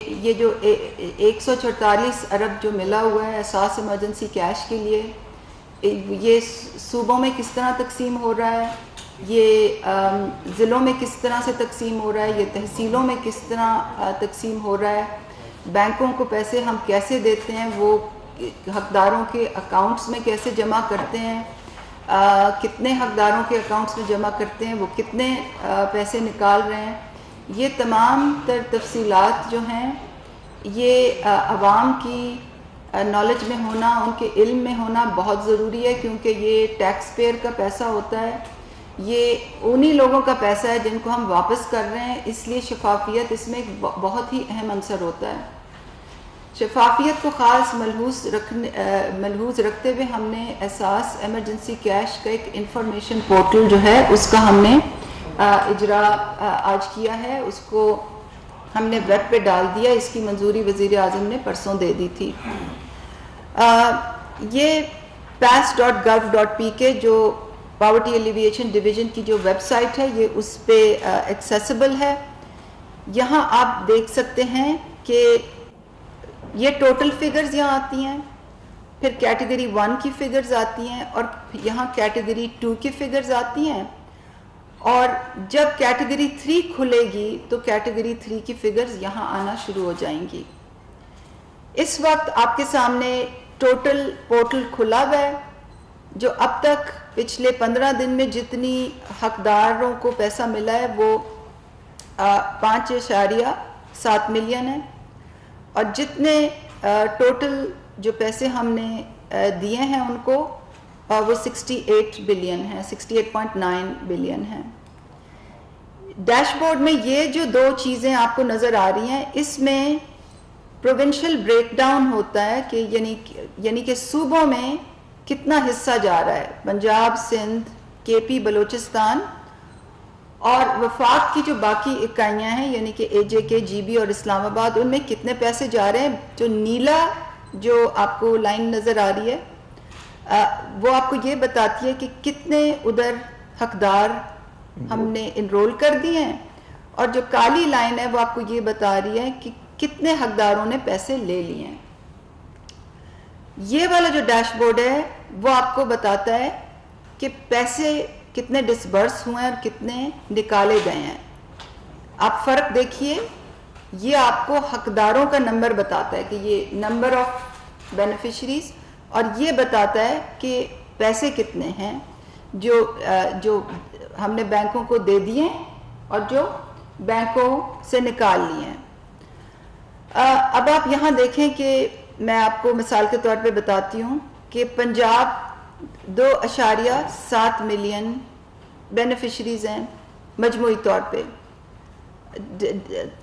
یہ جو 144 ارب جو ملا ہوا ہے اساس ایمرجنسی کیش کے لیے، یہ صوبوں میں کس طرح تقسیم ہو رہا ہے، یہ ضلعوں میں کس طرح سے تقسیم ہو رہا ہے، یہ تحصیلوں میں کس طرح تقسیم ہو رہا ہے، بینکوں کو پیسے ہم کیسے دیتے ہیں، وہ حقداروں کے اکاؤنٹس میں کیسے جمع کرتے ہیں، کتنے حقداروں کے اکاؤنٹس میں جمع کرتے ہیں، وہ کتنے پیسے نکال رہے ہیں، یہ تمام تر تفصیلات جو ہیں یہ عوام کی نالج میں ہونا، ان کے علم میں ہونا بہت ضروری ہے، کیونکہ یہ ٹیکس پیئر کا پیسہ ہوتا ہے، یہ انہی لوگوں کا پیسہ ہے جن کو ہم واپس کر رہے ہیں، اس لیے شفافیت اس میں ایک بہت ہی اہم عنصر ہوتا ہے۔ شفافیت کو خاص ملحوظ رکھتے ہوئے ہم نے اساس ایمرجنسی کیش کا ایک انفارمیشن پورٹل جو ہے اس کا ہم نے اجرا آج کیا ہے، اس کو ہم نے ویب پہ ڈال دیا، اس کی منظوری وزیر اعظم نے پرسوں دے دی تھی۔ یہ pass.gov.pk جو پاورٹی ایلیویشن ڈویژن کی جو ویب سائٹ ہے یہ اس پہ ایکسیسیبل ہے۔ یہاں آپ دیکھ سکتے ہیں کہ یہ ٹوٹل فگرز یہاں آتی ہیں، پھر کیٹیگری 1 کی فگرز آتی ہیں، اور یہاں کیٹیگری 2 کی فگرز آتی ہیں، اور جب کیٹیگری 3 کھلے گی تو کیٹیگری 3 کی فگرز یہاں آنا شروع ہو جائیں گی۔ اس وقت آپ کے سامنے ٹوٹل پورٹل کھلا ہوا ہے، جو اب تک پچھلے 15 دن میں جتنی حقداروں کو پیسہ ملا ہے وہ 5.7 ملین ہے، اور جتنے ٹوٹل جو پیسے ہم نے دیے ہیں ان کو وہ 68 بلین ہیں، 68.9 بلین ہیں۔ ڈیش بورڈ میں یہ جو دو چیزیں آپ کو نظر آ رہی ہیں، اس میں پروونشل بریک ڈاؤن ہوتا ہے کہ یعنی کہ صوبوں میں کتنا حصہ جا رہا ہے، پنجاب، سندھ، کے پی، بلوچستان، اور وفاق کی جو باقی اکائیاں ہیں یعنی کہ اے جے کے، جی بی اور اسلام آباد، ان میں کتنے پیسے جا رہے ہیں۔ جو نیلا جو آپ کو لائن نظر آ رہی ہے وہ آپ کو یہ بتاتی ہے کہ کتنے ادھر حقدار ہم نے انرول کر دیے ہیں، اور جو کالی لائن ہے وہ آپ کو یہ بتا رہی ہے کہ کتنے حقداروں نے پیسے لے لیے ہیں۔ یہ والا جو ڈیش بورڈ ہے وہ آپ کو بتاتا ہے کہ پیسے کتنے ڈسبرس ہوئے ہیں اور کتنے نکالے گئے ہیں۔ آپ فرق دیکھیے، یہ آپ کو حقداروں کا نمبر بتاتا ہے کہ یہ نمبر آف بینیفیشریز، اور یہ بتاتا ہے کہ پیسے کتنے ہیں جو ہم نے بینکوں کو دے دیے اور جو بینکوں سے نکال لیے ہیں۔ اب آپ یہاں دیکھیں کہ میں آپ کو مثال کے طور پہ بتاتی ہوں کہ پنجاب 2.7 ملین بینیفیشریز ہیں مجموعی طور پہ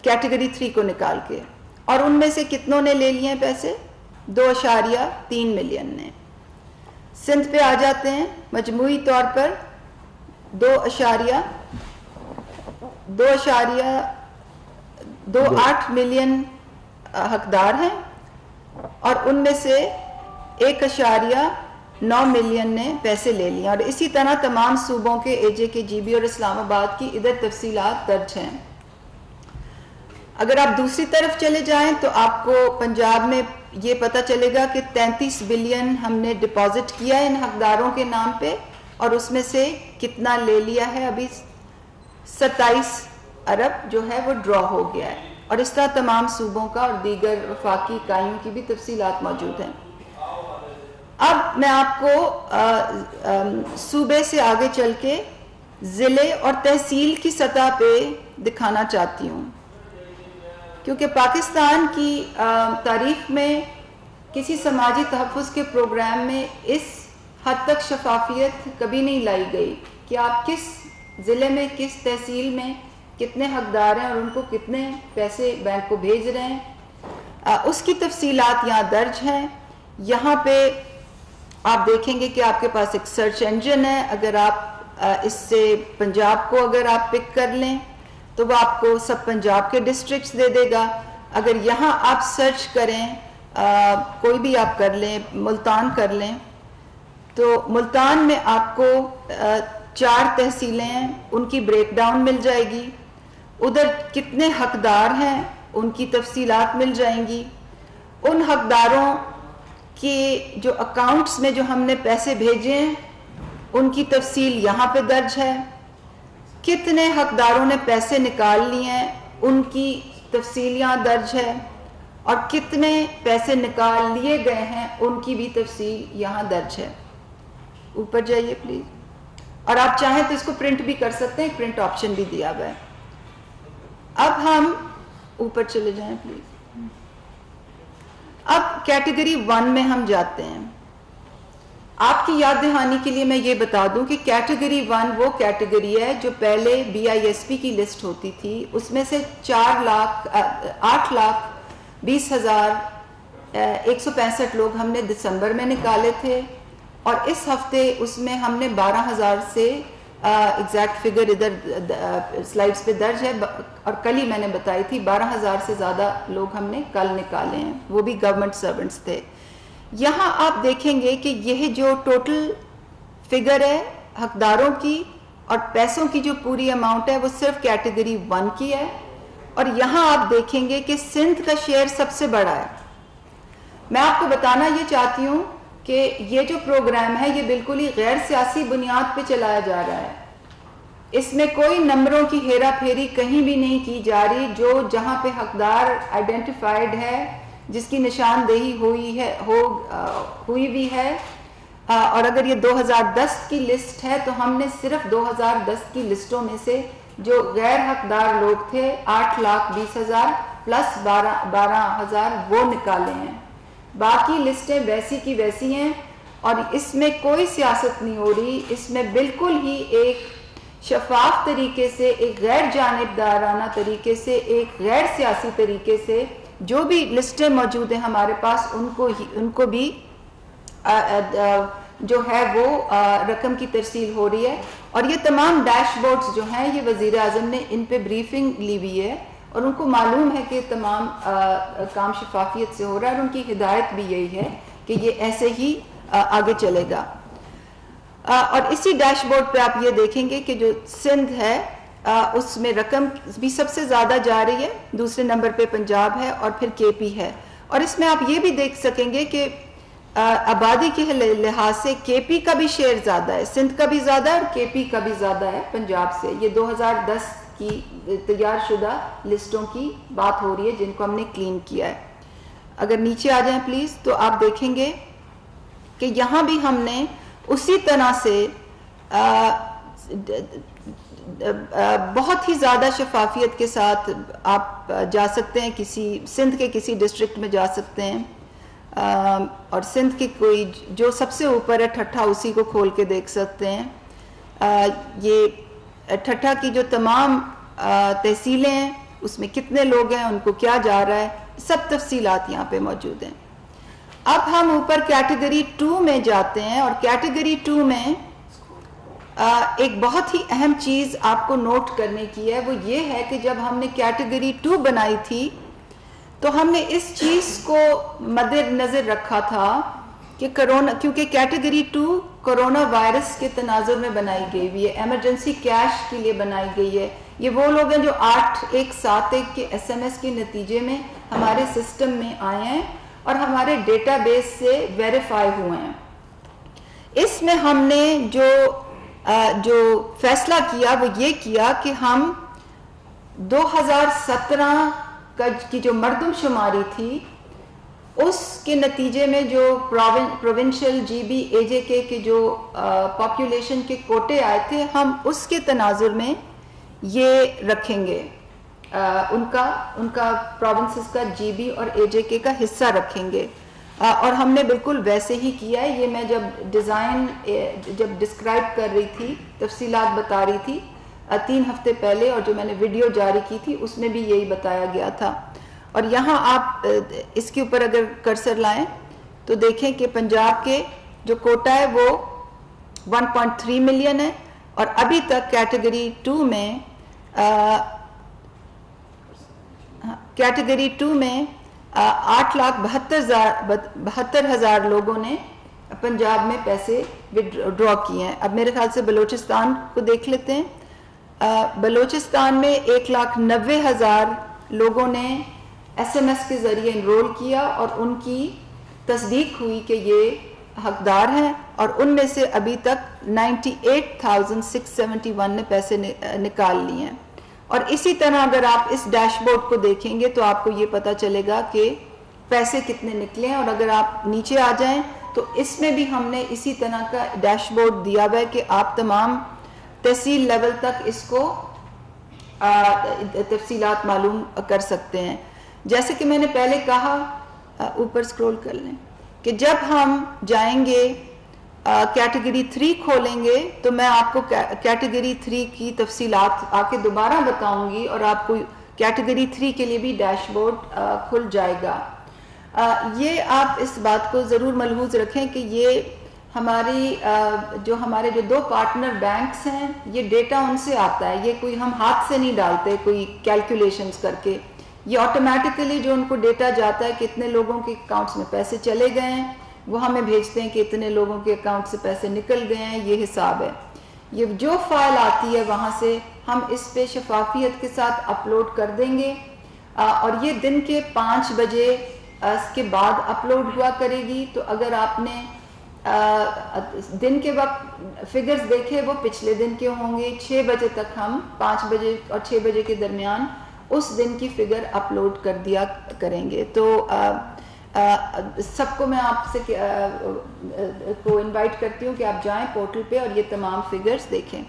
کیٹیگری 3 کو نکال کے، اور ان میں سے کتنوں نے لے لیے ہیں پیسے؟ 2.3 ملین نے۔ سندھ پہ آ جاتے ہیں، مجموعی طور پر 2.28 ملین حقدار ہیں، اور ان میں سے 1.9 ملین نے پیسے لے لیے، اور اسی طرح تمام صوبوں کے اے جے کے، جی بی اور اسلام آباد کی ادھر تفصیلات درج ہیں۔ اگر آپ دوسری طرف چلے جائیں تو آپ کو پنجاب میں یہ پتہ چلے گا کہ 33 بلین ہم نے ڈپازٹ کیا ہے ان حقداروں کے نام پہ، اور اس میں سے کتنا لے لیا ہے، ابھی 27 ارب جو ہے وہ ڈرا ہو گیا ہے، اور اس طرح تمام صوبوں کا اور دیگر وفاقی اکائیوں کی بھی تفصیلات موجود ہیں۔ اب میں آپ کو صوبے سے آگے چل کے ضلع اور تحصیل کی سطح پہ دکھانا چاہتی ہوں، کیونکہ پاکستان کی تاریخ میں کسی سماجی تحفظ کے پروگرام میں اس حد تک شفافیت کبھی نہیں لائی گئی کہ آپ کس ضلع میں، کس تحصیل میں کتنے حقدار ہیں اور ان کو کتنے پیسے بینک کو بھیج رہے ہیں۔ اس کی تفصیلات یہاں درج ہیں۔ یہاں پہ آپ دیکھیں گے کہ آپ کے پاس ایک سرچ انجن ہے، اگر آپ اس سے پنجاب کو اگر آپ پک کر لیں تو وہ آپ کو سب پنجاب کے ڈسٹرکٹس دے دے گا۔ اگر یہاں آپ سرچ کریں، کوئی بھی آپ کر لیں، ملتان کر لیں، تو ملتان میں آپ کو 4 تحصیلیں ہیں، ان کی بریک ڈاؤن مل جائے گی، ادھر کتنے حقدار ہیں ان کی تفصیلات مل جائیں گی. ان حقداروں کے جو اکاؤنٹس میں جو ہم نے پیسے بھیجے ہیں ان کی تفصیل یہاں پہ درج ہے. کتنے حقداروں نے پیسے نکال لیے ہیں ان کی تفصیل یہاں درج ہے, اور کتنے پیسے نکال لیے گئے ہیں ان کی بھی تفصیل یہاں درج ہے. اوپر جائیے پلیز. اور آپ چاہیں تو اس کو پرنٹ بھی کر سکتے ہیں, پرنٹ آپشن بھی دیا ہوا ہے. اب ہم اوپر چلے جائیں پلیز. اب کیٹیگری 1 میں ہم جاتے ہیں. آپ کی یاد دہانی کے لیے میں یہ بتا دوں کہ کیٹیگری 1 وہ کیٹیگری ہے جو پہلے BISP کی لسٹ ہوتی تھی, اس میں سے 8,20,165 لوگ ہم نے دسمبر میں نکالے تھے, اور اس ہفتے اس میں ہم نے 12,000 سے ایگزیکٹ فگر ادھر سلائڈز پہ درج ہے, اور کل ہی میں نے بتائی تھی 12,000 سے زیادہ لوگ ہم نے کل نکالے ہیں, وہ بھی گورنمنٹ سرونٹس تھے. یہاں آپ دیکھیں گے کہ یہ جو ٹوٹل فگر ہے حقداروں کی اور پیسوں کی جو پوری اماؤنٹ ہے وہ صرف کیٹیگری 1 کی ہے, اور یہاں آپ دیکھیں گے کہ سندھ کا شیئر سب سے بڑا ہے. میں آپ کو بتانا یہ چاہتی ہوں کہ یہ جو پروگرام ہے یہ بالکل ہی غیر سیاسی بنیاد پہ چلایا جا رہا ہے. اس میں کوئی نمبروں کی ہیرا پھیری کہیں بھی نہیں کی جا رہی. جو جہاں پہ حقدار آئیڈینٹیفائڈ ہے, جس کی نشاندہی ہوئی بھی ہے, اور اگر یہ 2010 کی لسٹ ہے تو ہم نے صرف 2010 کی لسٹوں میں سے جو غیر حقدار لوگ تھے 8,20,000 پلس 12,000 وہ نکالے ہیں. باقی لسٹیں ویسی کی ویسی ہیں, اور اس میں کوئی سیاست نہیں ہو رہی. اس میں بالکل ہی ایک شفاف طریقے سے, ایک غیر جانبدارانہ طریقے سے, ایک غیر سیاسی طریقے سے جو بھی لسٹیں موجود ہیں ہمارے پاس ان کو بھی جو ہے وہ رقم کی ترسیل ہو رہی ہے. اور یہ تمام ڈیش بورڈز جو ہیں یہ وزیر اعظم نے ان پہ بریفنگ لی ہوئی ہے, اور ان کو معلوم ہے کہ تمام کام شفافیت سے ہو رہا ہے, اور ان کی ہدایت بھی یہی ہے کہ یہ ایسے ہی آگے چلے گا. اور اسی ڈیش بورڈ پہ آپ یہ دیکھیں گے کہ جو سندھ ہے اس میں رقم بھی سب سے زیادہ جا رہی ہے, دوسرے نمبر پہ پنجاب ہے, اور پھر KP ہے. اور اس میں آپ یہ بھی دیکھ سکیں گے کہ آبادی کے لحاظ سے KP کا بھی شیئر زیادہ ہے, سندھ کا بھی زیادہ ہے, اور KP کا بھی زیادہ ہے پنجاب سے. یہ 2010 کی تیار شدہ لسٹوں کی بات ہو رہی ہے جن کو ہم نے کلین کیا ہے. اگر نیچے آ جائیں پلیز, تو آپ دیکھیں گے کہ یہاں بھی ہم نے اسی طرح سے بہت ہی زیادہ شفافیت کے ساتھ آپ جا سکتے ہیں, کسی سندھ کے کسی ڈسٹرکٹ میں جا سکتے ہیں, اور سندھ کی کوئی جو سب سے اوپر ہے ٹھٹھا اسی کو کھول کے دیکھ سکتے ہیں. یہ ٹھٹھا کی جو تمام تحصیلیں ہیں اس میں کتنے لوگ ہیں, ان کو کیا جا رہا ہے, سب تفصیلات یہاں پہ موجود ہیں. اب ہم اوپر کیٹیگری 2 میں جاتے ہیں, اور کیٹیگری 2 میں ایک بہت ہی اہم چیز آپ کو نوٹ کرنے کی ہے, وہ یہ ہے کہ جب ہم نے کیٹیگری 2 بنائی تھی تو ہم نے اس چیز کو مد نظر رکھا تھا کہ کیونکہ کیٹیگری 2 کرونا وائرس کے تناظر میں بنائی گئی ہوئی ہے, ایمرجنسی کیش کے لیے بنائی گئی ہے. یہ وہ لوگ ہیں جو 8171 کے SMS کے نتیجے میں ہمارے سسٹم میں آئے ہیں اور ہمارے ڈیٹا بیس سے ویریفائی ہوئے ہیں. اس میں ہم نے جو فیصلہ کیا وہ یہ کیا کہ ہم 2017 کی جو مردم شماری تھی اس کے نتیجے میں جو پروونشل GB AJK کے جو پاپولیشن کے کوٹے آئے تھے, ہم اس کے تناظر میں یہ رکھیں گے, ان کا پروونسز کا GB اور AJK کا حصہ رکھیں گے. اور ہم نے بالکل ویسے ہی کیا ہے. یہ میں جب ڈسکرائب کر رہی تھی, تفصیلات بتا رہی تھی 3 ہفتے پہلے, اور جو میں نے ویڈیو جاری کی تھی اس میں بھی یہی بتایا گیا تھا. اور یہاں آپ اس کے اوپر اگر کرسر لائیں تو دیکھیں کہ پنجاب کے جو کوٹا ہے وہ 1.3 ملین ہے, اور ابھی تک کیٹیگری 2 میں 8,72,000 لوگوں نے پنجاب میں پیسے ڈرا کیے ہیں. اب میرے خیال سے بلوچستان کو دیکھ لیتے ہیں. بلوچستان میں 1,90,000 لوگوں نے SMS کے ذریعے انرول کیا اور ان کی تصدیق ہوئی کہ یہ حقدار ہیں، اور ان میں سے ابھی تک 98,671 نے پیسے نکال لیے ہیں. اور اسی طرح اگر آپ اس ڈیش بورڈ کو دیکھیں گے تو آپ کو یہ پتہ چلے گا کہ پیسے کتنے نکلے ہیں. اور اگر آپ نیچے آ جائیں تو اس میں بھی ہم نے اسی طرح کا ڈیش بورڈ دیا ہوا ہے کہ آپ تمام تحصیل لیول تک اس کو تفصیلات معلوم کر سکتے ہیں. جیسے کہ میں نے پہلے کہا، اوپر سکرول کر لیں، کہ جب ہم جائیں گے کیٹیگری 3 کھولیں گے تو میں آپ کو کیٹیگری 3 کی تفصیلات آ کے دوبارہ بتاؤں گی، اور آپ کو کیٹیگری 3 کے لیے بھی ڈیش بورڈ کھل جائے گا. یہ آپ اس بات کو ضرور ملحوظ رکھیں کہ یہ ہمارے جو 2 پارٹنر بینکس ہیں، یہ ڈیٹا ان سے آتا ہے، یہ کوئی ہم ہاتھ سے نہیں ڈالتے کوئی کیلکولیشنز کر کے. یہ آٹومیٹیکلی جو ان کو ڈیٹا جاتا ہے کہ اتنے لوگوں کے اکاؤنٹس میں پیسے چلے گئے ہیں، وہ ہمیں بھیجتے ہیں کہ اتنے لوگوں کے اکاؤنٹ سے پیسے نکل گئے ہیں. یہ حساب ہے. یہ جو فائل آتی ہے وہاں سے ہم اس پہ شفافیت کے ساتھ اپلوڈ کر دیں گے، اور یہ دن کے 5 بجے اس کے بعد اپلوڈ ہوا کرے گی. تو اگر آپ نے دن کے وقت فگرز دیکھے وہ پچھلے دن کے ہوں گے. 6 بجے تک ہم 5 بجے اور 6 بجے کے درمیان اس دن کی فگر اپلوڈ کر دیا کریں گے. تو سب کو میں آپ سے کو انوائٹ کرتی ہوں کہ آپ جائیں پورٹل پہ اور یہ تمام فگرز دیکھیں.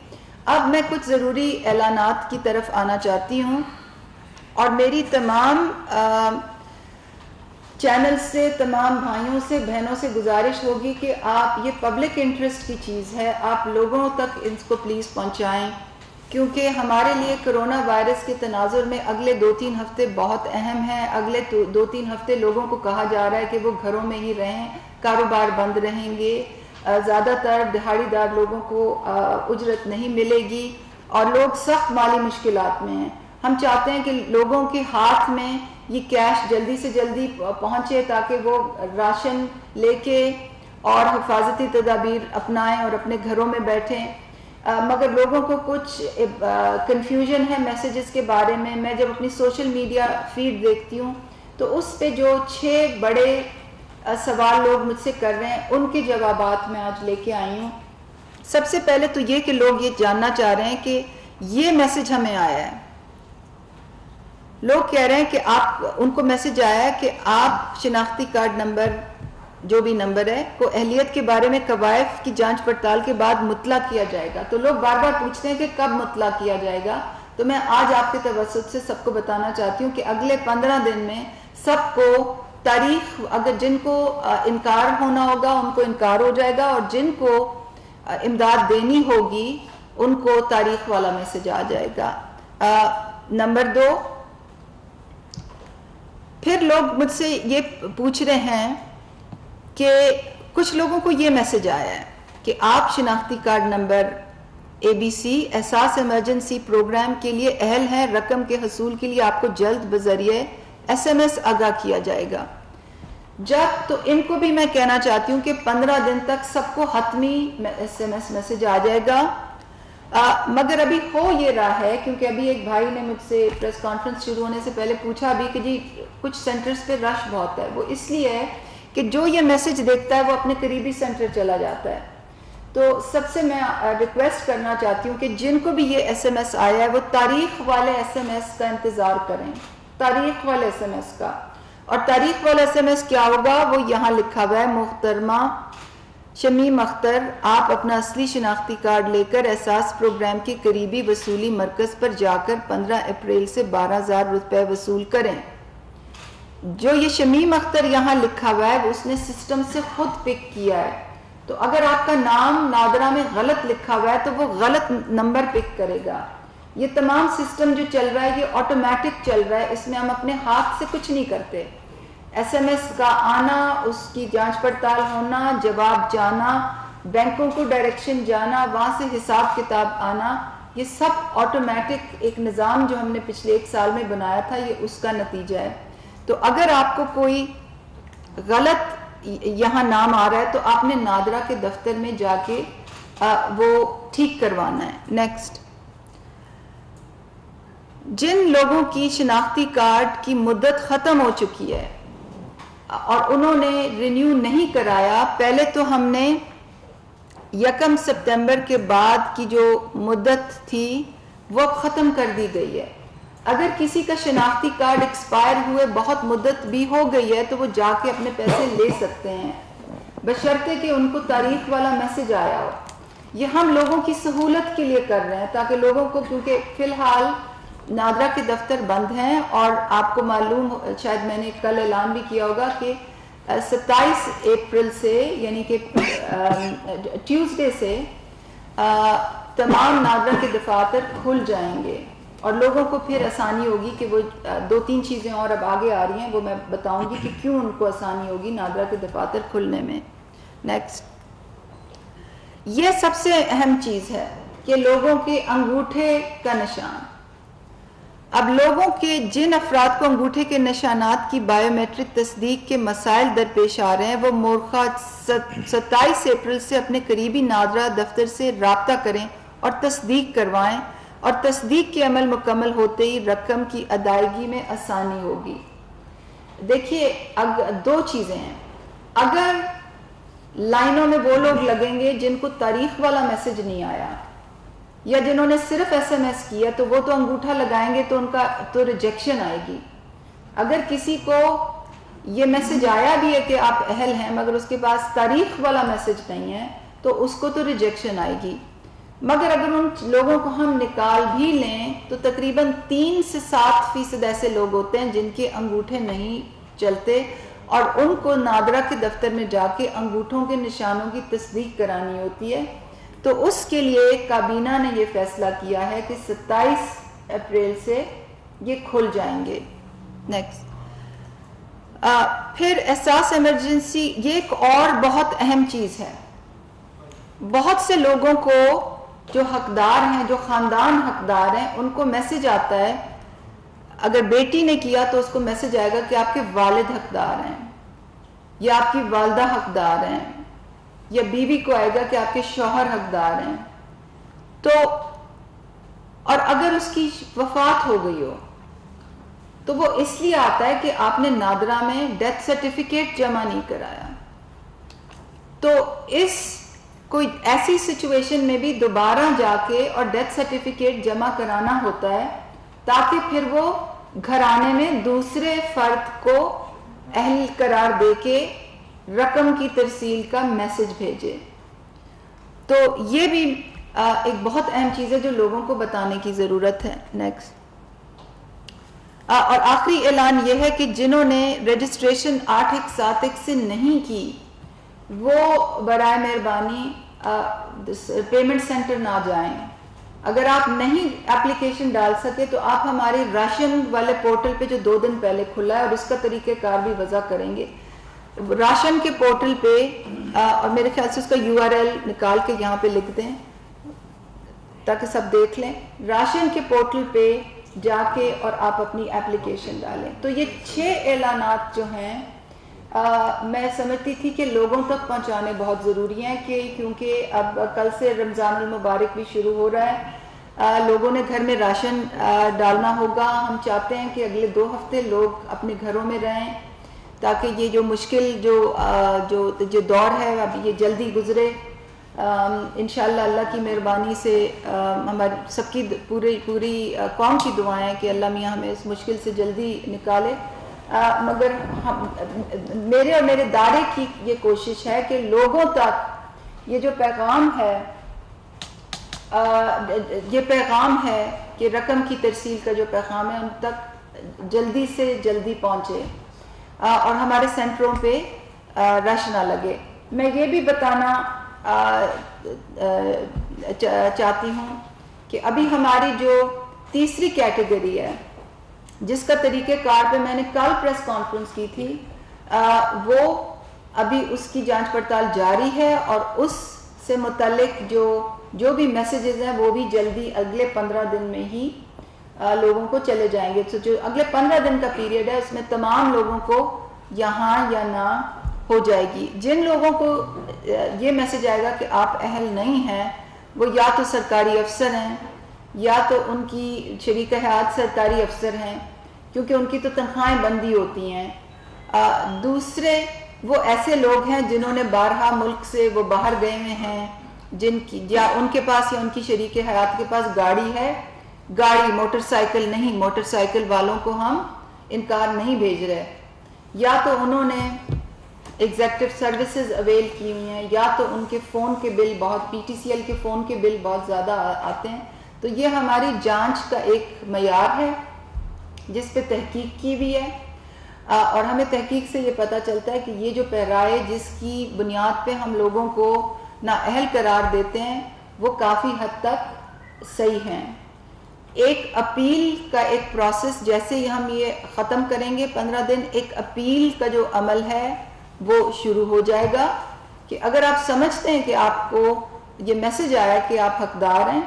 اب میں کچھ ضروری اعلانات کی طرف آنا چاہتی ہوں، اور میری تمام چینل سے، تمام بھائیوں سے، بہنوں سے گزارش ہوگی کہ آپ، یہ پبلک انٹرسٹ کی چیز ہے، آپ لوگوں تک اس کو پلیز پہنچائیں، کیونکہ ہمارے لیے کرونا وائرس کے تناظر میں اگلے 2-3 ہفتے بہت اہم ہیں. اگلے 2-3 ہفتے لوگوں کو کہا جا رہا ہے کہ وہ گھروں میں ہی رہیں، کاروبار بند رہیں گے، زیادہ تر دہاڑی دار لوگوں کو اجرت نہیں ملے گی، اور لوگ سخت مالی مشکلات میں ہیں. ہم چاہتے ہیں کہ لوگوں کے ہاتھ میں یہ کیش جلدی سے جلدی پہنچے تاکہ وہ راشن لے کے اور حفاظتی تدابیر اپنائیں اور اپنے گھروں میں بیٹھیں. مگر لوگوں کو کچھ کنفیوژن ہے میسیجز کے بارے میں. میں جب اپنی سوشل میڈیا فیڈ دیکھتی ہوں تو اس پہ جو 6 بڑے سوال لوگ مجھ سے کر رہے ہیں، ان کے جوابات میں آج لے کے آئی ہوں. سب سے پہلے تو یہ کہ لوگ یہ جاننا چاہ رہے ہیں کہ یہ میسیج ہمیں آیا ہے. لوگ کہہ رہے ہیں کہ ان کو میسیج آیا ہے کہ آپ شناختی کارڈ نمبر، جو بھی نمبر ہے، کو اہلیت کے بارے میں قوائف کی جانچ پڑتال کے بعد مطلع کیا جائے گا. تو لوگ بار بار پوچھتے ہیں کہ کب مطلع کیا جائے گا. تو میں آج آپ کے توسط سے سب کو بتانا چاہتی ہوں کہ اگلے 15 دن میں سب کو تاریخ، اگر جن کو انکار ہونا ہوگا ان کو انکار ہو جائے گا، اور جن کو امداد دینی ہوگی ان کو تاریخ والا میسج آ جائے گا. نمبر 2، پھر لوگ مجھ سے یہ پوچھ رہے ہیں کہ کچھ لوگوں کو یہ میسج آیا ہے کہ آپ شناختی کارڈ نمبر ABC احساس ایمرجنسی پروگرام کے لیے اہل ہیں، رقم کے حصول کے لیے آپ کو جلد بذریعہ SMS آگاہ کیا جائے گا. تو ان کو بھی میں کہنا چاہتی ہوں کہ 15 دن تک سب کو حتمی SMS میسج آ جائے گا. مگر ابھی ہو یہ رہا ہے، کیونکہ ابھی ایک بھائی نے مجھ سے پریس کانفرنس شروع ہونے سے پہلے پوچھا بھی کہ جی کچھ سینٹرز پہ رش بہت ہے. وہ اس لیے ہے کہ جو یہ میسج دیکھتا ہے وہ اپنے قریبی سینٹر چلا جاتا ہے. تو سب سے میں ریکویسٹ کرنا چاہتی ہوں کہ جن کو بھی یہ SMS آیا ہے وہ تاریخ والے SMS کا انتظار کریں، تاریخ والے SMS کا. اور تاریخ والا SMS کیا ہوگا وہ یہاں لکھا ہوا ہے: محترمہ شمیم اختر، آپ اپنا اصلی شناختی کارڈ لے کر احساس پروگرام کے قریبی وصولی مرکز پر جا کر 15 اپریل سے 12,000 روپے وصول کریں. جو یہ شمیم اختر یہاں لکھا ہوا ہے اس نے سسٹم سے خود پک کیا ہے. تو اگر آپ کا نام نادرہ میں غلط لکھا ہوا ہے تو وہ غلط نمبر پک کرے گا. یہ تمام سسٹم جو چل رہا ہے یہ آٹومیٹک چل رہا ہے، اس میں ہم اپنے ہاتھ سے کچھ نہیں کرتے. SMS کا آنا، اس کی جانچ پڑتال ہونا، جواب جانا، بینکوں کو ڈائریکشن جانا، وہاں سے حساب کتاب آنا، یہ سب آٹومیٹک ایک نظام جو ہم نے پچھلے 1 سال میں بنایا تھا، یہ اس کا نتیجہ ہے. تو اگر آپ کو کوئی غلط یہاں نام آ رہا ہے تو آپ نے نادرہ کے دفتر میں جا کے وہ ٹھیک کروانا ہے. نیکسٹ، جن لوگوں کی شناختی کارڈ کی مدت ختم ہو چکی ہے اور انہوں نے رینیو نہیں کرایا، پہلے تو ہم نے 1 سپتمبر کے بعد کی جو مدت تھی وہ ختم کر دی گئی ہے۔ اگر کسی کا شناختی کارڈ ایکسپائر ہوئے بہت مدت بھی ہو گئی ہے تو وہ جا کے اپنے پیسے لے سکتے ہیں، بشرطے کہ ان کو تاریخ والا میسج آیا ہو۔ یہ ہم لوگوں کی سہولت کے لیے کر رہے ہیں تاکہ لوگوں کو، کیونکہ فی الحال نادرا کے دفتر بند ہیں اور آپ کو معلوم، شاید میں نے کل اعلان بھی کیا ہوگا کہ 27 اپریل سے یعنی کہ ٹیوزڈے سے تمام نادرا کے دفاتر کھل جائیں گے اور لوگوں کو پھر آسانی ہوگی کہ وہ 2-3 چیزیں اور اب آگے آ رہی ہیں، وہ میں بتاؤں گی کہ کیوں ان کو آسانی ہوگی نادرا کے دفاتر کھلنے میں۔ نیکسٹ، یہ سب سے اہم چیز ہے کہ لوگوں کے انگوٹھے کا نشان۔ اب لوگوں کے جن افراد کو انگوٹھے کے نشانات کی بائیو میٹرک تصدیق کے مسائل درپیش آ رہے ہیں وہ مورخہ 27 اپریل سے اپنے قریبی نادرا دفتر سے رابطہ کریں اور تصدیق کروائیں، اور تصدیق کے عمل مکمل ہوتے ہی رقم کی ادائیگی میں آسانی ہوگی۔ دیکھیے 2 چیزیں ہیں، اگر لائنوں میں وہ لوگ لگیں گے جن کو تاریخ والا میسج نہیں آیا یا جنہوں نے صرف SMS کیا تو وہ تو انگوٹھا لگائیں گے تو ان کا تو ریجیکشن آئے گی۔ اگر کسی کو یہ میسج آیا بھی ہے کہ آپ اہل ہیں مگر اس کے پاس تاریخ والا میسج نہیں ہے تو اس کو تو ریجیکشن آئے گی۔ مگر اگر ان لوگوں کو ہم نکال بھی لیں تو تقریباً 3 سے 7% ایسے لوگ ہوتے ہیں جن کے انگوٹھے نہیں چلتے اور ان کو نادرا کے دفتر میں جا کے انگوٹھوں کے نشانوں کی تصدیق کرانی ہوتی ہے۔ تو اس کے لیے کابینہ نے یہ فیصلہ کیا ہے کہ 27 اپریل سے یہ کھل جائیں گے۔ نیکسٹ، پھر احساس ایمرجنسی، یہ ایک اور بہت اہم چیز ہے۔ بہت سے لوگوں کو جو حقدار ہیں، جو خاندان حقدار ہیں، ان کو میسج آتا ہے، اگر بیٹی نے کیا تو اس کو میسج آئے گا کہ آپ کے والد حقدار ہیں یا آپ کی والدہ حقدار ہیں، یا بیوی کو آئے گا کہ آپ کے شوہر حقدار ہیں۔ تو اور اگر اس کی وفات ہو گئی ہو تو وہ اس لیے آتا ہے کہ آپ نے نادرا میں ڈیتھ سرٹیفکیٹ جمع نہیں کرایا۔ تو اس کوئی ایسی سچویشن میں بھی دوبارہ جا کے اور ڈیتھ سرٹیفکیٹ جمع کرانا ہوتا ہے تاکہ پھر وہ گھرانے میں دوسرے فرد کو اہل قرار دے کے رقم کی ترسیل کا میسج بھیجے۔ تو یہ بھی ایک بہت اہم چیز ہے جو لوگوں کو بتانے کی ضرورت ہے۔ نیکسٹ، اور آخری اعلان یہ ہے کہ جنہوں نے رجسٹریشن 8171 سے نہیں کی وہ برائے مہربانی پیمنٹ سینٹر نہ جائیں۔ اگر آپ نہیں اپلیکیشن ڈال سکے تو آپ ہمارے راشن والے پورٹل پہ جو 2 دن پہلے کھلا ہے اور اس کا طریقہ کار بھی وضع کریں گے، راشن کے پورٹل پہ، اور میرے خیال سے اس کا URL نکال کے یہاں پہ لکھ دیں تاکہ سب دیکھ لیں، راشن کے پورٹل پہ جا کے اور آپ اپنی اپلیکیشن ڈالیں۔ تو یہ 6 اعلانات جو ہیں میں سمجھتی تھی کہ لوگوں تک پہنچانے بہت ضروری ہیں، کہ کیونکہ اب کل سے رمضان المبارک بھی شروع ہو رہا ہے، لوگوں نے گھر میں راشن ڈالنا ہوگا۔ ہم چاہتے ہیں کہ اگلے 2 ہفتے لوگ اپنے گھروں میں رہیں تاکہ یہ جو مشکل جو دور ہے اب یہ جلدی گزرے۔ انشاءاللہ اللہ کی مہربانی سے ہماری سب کی پوری قوم کی دعائیں ہیں کہ اللہ میاں ہمیں اس مشکل سے جلدی نکالے۔ مگر میرے اور میرے دائرے کی یہ کوشش ہے کہ لوگوں تک یہ جو پیغام ہے کہ رقم کی ترسیل کا جو پیغام ہے ان تک جلدی سے جلدی پہنچے اور ہمارے سینٹروں پہ رش نہ لگے۔ میں یہ بھی بتانا چاہتی ہوں کہ ابھی ہماری جو تیسری کیٹیگری ہے جس کا طریقہ کار پہ میں نے کل پریس کانفرنس کی تھی، وہ ابھی اس کی جانچ پڑتال جاری ہے اور اس سے متعلق جو بھی میسیجز ہیں وہ بھی جلدی اگلے 15 دن میں ہی لوگوں کو چلے جائیں گے۔ تو جو اگلے 15 دن کا پیریڈ ہے اس میں تمام لوگوں کو یہاں یا نہ ہو جائے گی۔ جن لوگوں کو یہ میسج آئے گا کہ آپ اہل نہیں ہیں، وہ یا تو سرکاری افسر ہیں یا تو ان کی شریک حیات سرکاری افسر ہیں کیونکہ ان کی تو تنخواہیں بندی ہوتی ہیں. دوسرے وہ ایسے لوگ ہیں جنہوں نے بارہا ملک سے وہ باہر گئے ہوئے ہیں, جن کی یا ان کے پاس یا ان کی شریک حیات کے پاس گاڑی ہے, گاڑی موٹر سائیکل نہیں, موٹر سائیکل والوں کو ہم انکار نہیں بھیج رہے, یا تو انہوں نے ایگزیکٹو سروسز اویل کی ہوئی ہیں, یا تو ان کے فون کے بل بہت, پی ٹی سی ایل کے فون کے بل بہت زیادہ آتے ہیں. تو یہ ہماری جانچ کا ایک معیار ہے جس پہ تحقیق کی بھی ہے, اور ہمیں تحقیق سے یہ پتہ چلتا ہے کہ یہ جو پیرائے جس کی بنیاد پہ ہم لوگوں کو نااہل قرار دیتے ہیں وہ کافی حد تک صحیح ہیں. ایک اپیل کا ایک پروسیس, جیسے ہی ہم یہ ختم کریں گے 15 دن, ایک اپیل کا جو عمل ہے وہ شروع ہو جائے گا کہ اگر آپ سمجھتے ہیں کہ آپ کو یہ میسج آیا کہ آپ حقدار ہیں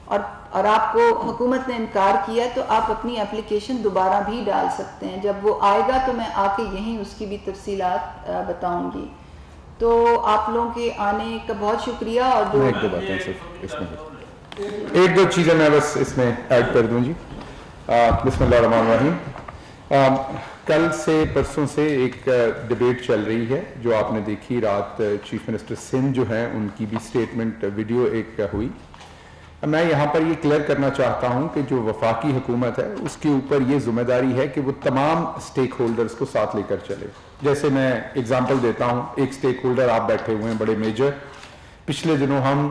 اور آپ کو حکومت نے انکار کیا تو آپ اپنی اپلیکیشن دوبارہ بھی ڈال سکتے ہیں. جب وہ آئے گا تو میں آ کے یہیں اس کی بھی تفصیلات بتاؤں گی. تو آپ لوگوں کے آنے کا بہت شکریہ. اور جو ایک دو باتیں صرف اس میں, ایک دو چیزیں میں بس اس میں ایڈ کر دوں جی. بسم اللہ الرحمن الرحیم. کل سے پرسوں سے ایک ڈیبیٹ چل رہی ہے جو آپ نے دیکھی رات, چیف منسٹر سندھ جو ہیں ان کی بھی سٹیٹمنٹ ویڈیو ایک ہوئی. میں یہاں پر یہ کلیئر کرنا چاہتا ہوں کہ جو وفاقی حکومت ہے اس کے اوپر یہ ذمہ داری ہے کہ وہ تمام سٹیک ہولڈرز کو ساتھ لے کر چلے. جیسے میں اگزامپل دیتا ہوں, ایک سٹیک ہولڈر آپ بیٹھے ہوئے ہیں بڑے میجر. پچھلے دنوں ہم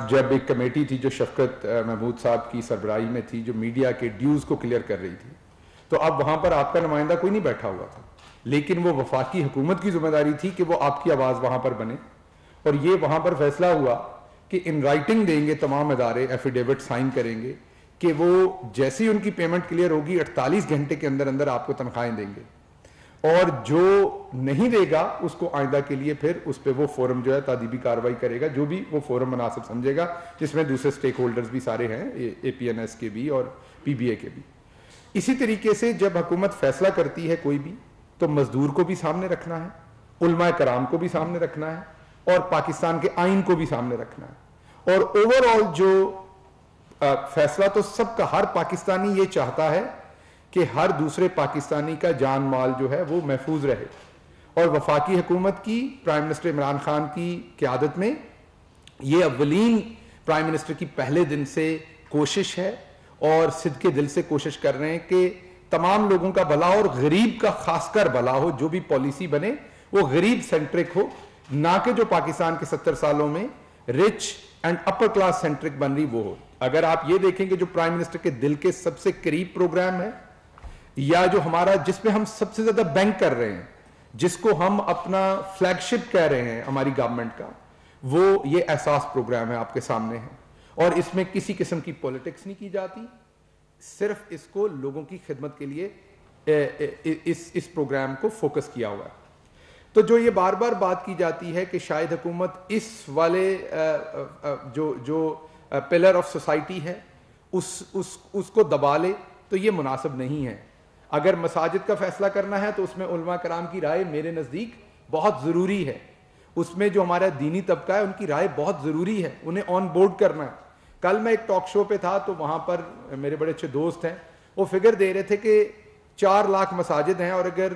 جب ایک کمیٹی تھی جو شفقت محمود صاحب کی سربراہی میں تھی جو میڈیا کے ڈیوز کو کلیئر کر رہی تھی, تو اب وہاں پر آپ کا نمائندہ کوئی نہیں بیٹھا ہوا تھا, لیکن وہ وفاقی حکومت کی ذمہ داری تھی کہ وہ آپ کی آواز وہاں پر بنے. اور یہ وہاں پر فیصلہ ہوا کہ ان رائٹنگ دیں گے تمام ادارے, ایفیڈیوٹ سائن کریں گے کہ وہ جیسی ان کی پیمنٹ کلیئر ہوگی 48 گھنٹے کے اندر اندر آپ کو تنخواہیں دیں گے, اور جو نہیں دے گا اس کو آئندہ کے لیے پھر اس پہ وہ فورم جو ہے تادیبی کارروائی کرے گا, جو بھی وہ فورم مناسب سمجھے گا, جس میں دوسرے سٹیک ہولڈرز بھی سارے ہیں, اے پی این ایس کے بھی اور پی بی اے کے بھی. اسی طریقے سے جب حکومت فیصلہ کرتی ہے کوئی بھی, تو مزدور کو بھی سامنے رکھنا ہے, علماء کرام کو بھی سامنے رکھنا ہے, اور پاکستان کے آئین کو بھی سامنے رکھنا ہے. اور اوور آل جو فیصلہ تو سب کا, ہر پاکستانی یہ چاہتا ہے کہ ہر دوسرے پاکستانی کا جان مال جو ہے وہ محفوظ رہے. اور وفاقی حکومت کی پرائم منسٹر عمران خان کی قیادت میں یہ اولین پرائم منسٹر کی پہلے دن سے کوشش ہے, اور صدقے دل سے کوشش کر رہے ہیں کہ تمام لوگوں کا بھلا اور غریب کا خاص کر بھلا ہو. جو بھی پالیسی بنے وہ غریب سینٹرک ہو, نہ کہ جو پاکستان کے 70 سالوں میں rich and upper class centric بن رہی وہ ہو. اگر آپ یہ دیکھیں کہ جو پرائم منسٹر کے دل کے سب سے قریب پروگرام ہے, یا جو ہمارا جس پہ ہم سب سے زیادہ بینک کر رہے ہیں, جس کو ہم اپنا فلیگ شپ کہہ رہے ہیں ہماری گورنمنٹ کا, وہ یہ احساس پروگرام ہے آپ کے سامنے ہے. اور اس میں کسی قسم کی پولیٹکس نہیں کی جاتی, صرف اس کو لوگوں کی خدمت کے لیے اس پروگرام کو فوکس کیا ہوا ہے. تو جو یہ بار بار بات کی جاتی ہے کہ شاید حکومت اس والے جو پلر آف سوسائٹی ہے اس کو دبا لے, تو یہ مناسب نہیں ہے. اگر مساجد کا فیصلہ کرنا ہے تو اس میں علماء کرام کی رائے میرے نزدیک بہت ضروری ہے. اس میں جو ہمارا دینی طبقہ ہے ان کی رائے بہت ضروری ہے, انہیں آن بورڈ کرنا ہے. کل میں ایک ٹاک شو پہ تھا تو وہاں پر میرے بڑے اچھے دوست ہیں, وہ فگر دے رہے تھے کہ 4 لاکھ مساجد ہیں, اور اگر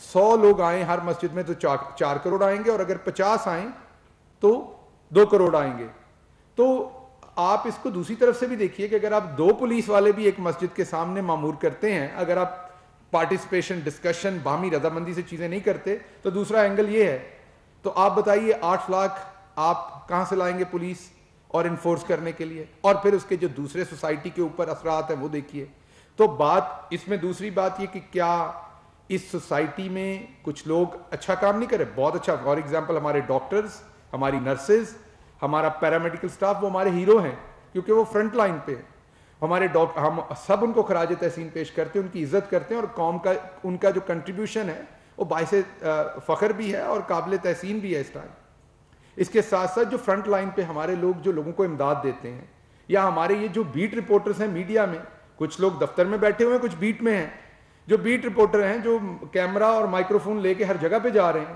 100 لوگ آئیں ہر مسجد میں تو 4 کروڑ آئیں گے, اور اگر 50 آئیں تو 2 کروڑ آئیں گے. تو آپ اس کو دوسری طرف سے بھی دیکھیے کہ اگر آپ 2 پولیس والے بھی ایک مسجد کے سامنے معمور کرتے ہیں, اگر آپ پارٹیسپیشن, ڈسکشن, باہمی رضامندی سے چیزیں نہیں کرتے, تو دوسرا اینگل یہ ہے. تو آپ بتائیے 8 لاکھ آپ کہاں سے لائیں گے پولیس اور انفورس کرنے کے لیے, اور پھر اس کے جو دوسرے سوسائٹی کے اوپر اثرات ہیں وہ دیکھیے. تو بات اس میں دوسری بات یہ کہ کیا اس سوسائٹی میں کچھ لوگ اچھا کام نہیں کرے, بہت اچھا. فار ایگزامپل ہمارے ڈاکٹرز, ہماری نرسز, ہمارا پیرامیڈیکل سٹاف, وہ ہمارے ہیرو ہیں کیونکہ وہ فرنٹ لائن پہ ہیں. ہمارے ڈاکٹر, ہم سب ان کو خراج تحسین پیش کرتے ہیں, ان کی عزت کرتے ہیں, اور قوم کا ان کا جو کنٹریبیوشن ہے وہ باعث فخر بھی ہے اور قابل تحسین بھی ہے اس ٹائم. اس کے ساتھ ساتھ جو فرنٹ لائن پہ ہمارے لوگ جو لوگوں کو امداد دیتے ہیں, یا ہمارے یہ جو بیٹ رپورٹرز ہیں میڈیا میں, کچھ لوگ دفتر میں بیٹھے ہوئے ہیں, کچھ بیٹ میں ہیں, جو بیٹ رپورٹر ہیں جو کیمرہ اور مائکروفون لے کے ہر جگہ پہ جا رہے ہیں,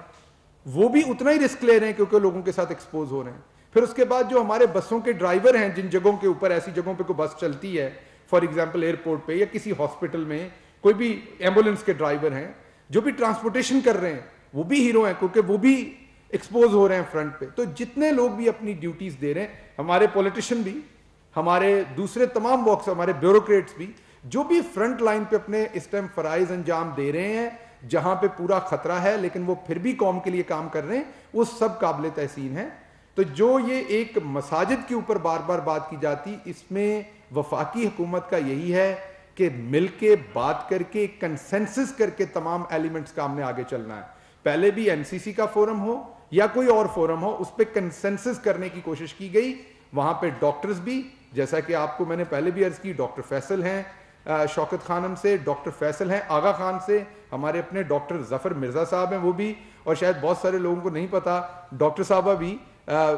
وہ بھی اتنا ہی رسک لے رہے ہیں کیونکہ لوگوں کے ساتھ ایکسپوز ہو رہے ہیں. پھر اس کے بعد جو ہمارے بسوں کے ڈرائیور ہیں، جن جگہوں کے اوپر ایسی جگہوں پہ کوئی بس چلتی ہے، فار ایگزامپل ایئرپورٹ پہ یا کسی ہاسپٹل میں کوئی بھی ایمبولینس کے ڈرائیور ہیں جو بھی ٹرانسپورٹیشن کر رہے ہیں، وہ بھی ہیرو ہیں کیونکہ وہ بھی ایکسپوز ہو رہے ہیں فرنٹ پہ. تو جتنے لوگ بھی اپنی ڈیوٹیز دے رہے ہیں، ہمارے پولیٹیشین بھی، ہمارے دوسرے تمام ورکس، ہمارے بیوروکریٹس بھی، جو بھی فرنٹ لائن پہ اپنے اس ٹائم فرائض انجام دے رہے ہیں، جہاں پہ پورا خطرہ ہے لیکن وہ پھر بھی قوم کے لیے کام کر رہے ہیں، وہ سب قابل تحسین ہیں. تو جو یہ ایک مساجد کے اوپر بار بار بات کی جاتی، اس میں وفاقی حکومت کا یہی ہے کہ مل کے بات کر کے کنسنسس کر کے تمام ایلیمنٹس کا ہم نے آگے چلنا ہے. پہلے بھی این سی سی کا فورم ہو یا کوئی اور فورم ہو، اس پہ کنسنسس کرنے کی کوشش کی گئی. وہاں پہ ڈاکٹرز بھی، جیسا کہ آپ کو میں نے پہلے بھی عرض کی، ڈاکٹر فیصل ہیں شوکت خانم سے، ڈاکٹر فیصل ہیں آغا خان سے، ہمارے اپنے ڈاکٹر ظفر مرزا صاحب ہیں وہ بھی، اور شاید بہت سارے لوگوں کو نہیں پتا ڈاکٹر صاحبہ بھی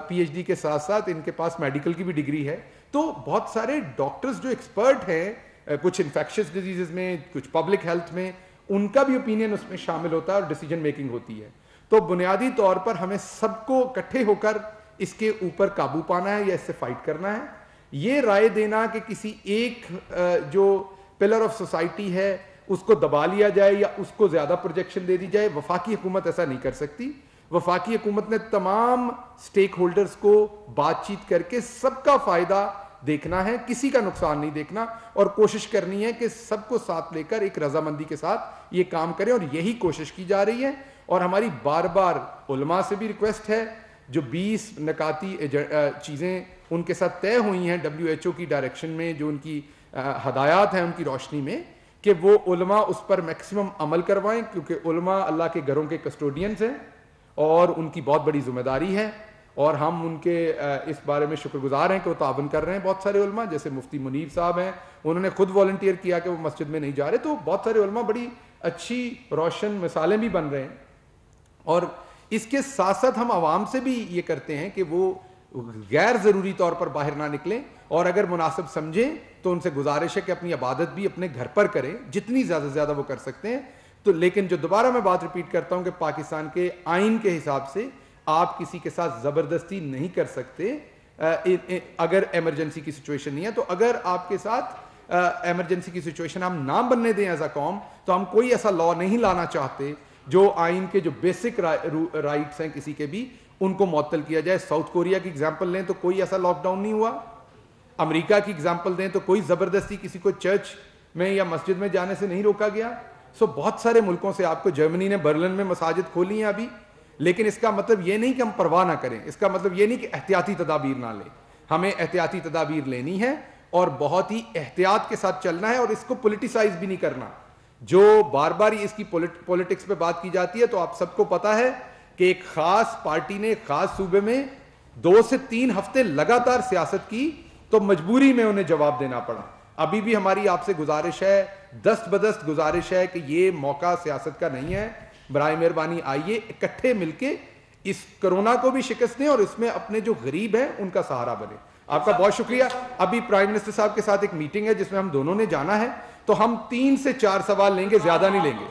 پی ایچ ڈی کے ساتھ ساتھ ان کے پاس میڈیکل کی بھی ڈگری ہے. تو بہت سارے ڈاکٹرز جو ایکسپرٹ ہیں، کچھ انفیکشس ڈیزیزز میں، کچھ پبلک ہیلتھ میں، ان کا بھی اوپینین اس میں شامل ہوتا ہے اور ڈیسیجن میکنگ ہوتی ہے. تو بنیادی طور پر ہمیں سب کو اکٹھے ہو کر اس کے اوپر قابو پانا ہے یا اس سے فائٹ کرنا ہے. یہ رائے دینا کہ کسی ایک جو پلر آف سوسائٹی ہے اس کو دبا لیا جائے یا اس کو زیادہ پروجیکشن دے دی جائے، وفاقی حکومت ایسا نہیں کر سکتی. وفاقی حکومت نے تمام سٹیک ہولڈرز کو بات چیت کر کے سب کا فائدہ دیکھنا ہے، کسی کا نقصان نہیں دیکھنا، اور کوشش کرنی ہے کہ سب کو ساتھ لے کر ایک رضامندی کے ساتھ یہ کام کریں، اور یہی کوشش کی جا رہی ہے. اور ہماری بار بار علماء سے بھی ریکویسٹ ہے، جو 20 نکاتی چیزیں ان کے ساتھ طے ہوئی ہیں WHO کی ڈائریکشن میں، جو ان کی ہدایات ہیں ان کی روشنی میں، کہ وہ علماء اس پر میکسیمم عمل کروائیں، کیونکہ علماء اللہ کے گھروں کے کسٹوڈینز ہیں اور ان کی بہت بڑی ذمہ داری ہے. اور ہم ان کے اس بارے میں شکر گزار ہیں کہ وہ تعاون کر رہے ہیں. بہت سارے علماء، جیسے مفتی منیر صاحب ہیں، انہوں نے خود والنٹیئر کیا کہ وہ مسجد میں نہیں جا رہے. تو بہت سارے علماء بڑی اچھی روشن مثالیں بھی بن رہے ہیں. اور اس کے ساتھ ساتھ ہم عوام سے بھی یہ کرتے ہیں کہ وہ غیر ضروری طور پر باہر نہ نکلیں، اور اگر مناسب سمجھیں تو ان سے گزارش ہے کہ اپنی عبادت بھی اپنے گھر پر کریں، جتنی زیادہ سے زیادہ وہ کر سکتے ہیں. تو لیکن جو دوبارہ میں بات ریپیٹ کرتا ہوں کہ پاکستان کے آئین کے حساب سے آپ کسی کے ساتھ زبردستی نہیں کر سکتے اگر ایمرجنسی کی سچویشن نہیں ہے. تو اگر آپ کے ساتھ ایمرجنسی کی سچویشن ہم نہ بننے دیں ایز اے قوم، تو ہم کوئی ایسا لا نہیں لانا چاہتے جو آئین کے جو بیسک رائٹس ہیں کسی کے بھی، ان کو معطل کیا جائے. ساؤتھ کوریا کی اگزامپل لیں تو کوئی ایسا لاک ڈاؤن نہیں ہوا. امریکہ کی اگزامپل دیں تو کوئی زبردستی کسی کو چرچ میں یا مسجد میں جانے سے نہیں روکا گیا. بہت سارے ملکوں سے، آپ کو جرمنی نے برلن میں مساجد کھولی ہیں ابھی، لیکن اس کا مطلب یہ نہیں کہ ہم پرواہ نہ کریں، اس کا مطلب یہ نہیں کہ احتیاطی تدابیر نہ لیں. ہمیں احتیاطی تدابیر لینی ہے اور بہت ہی احتیاط کے ساتھ چلنا ہے، اور اس کو پولیٹیسائز بھی نہیں کرنا. جو بار بار اس کی پولیٹکس پہ بات کی جاتی ہے، تو آپ سب کو پتا ہے کہ ایک خاص پارٹی نے خاص صوبے میں 2 سے 3 ہفتے لگاتار سیاست کی، تو مجبوری میں انہیں جواب دینا پڑا. ابھی بھی ہماری آپ سے گزارش ہے، دست بدست گزارش ہے کہ یہ موقع سیاست کا نہیں ہے. برائے مہربانی آئیے اکٹھے مل کے اس کرونا کو بھی شکست دیں اور اس میں اپنے جو غریب ہیں ان کا سہارا بنے. آپ کا بہت شکریہ. ابھی پرائم منسٹر صاحب کے ساتھ ایک میٹنگ ہے جس میں ہم دونوں نے جانا ہے، تو ہم 3 سے 4 سوال لیں گے، زیادہ نہیں لیں گے.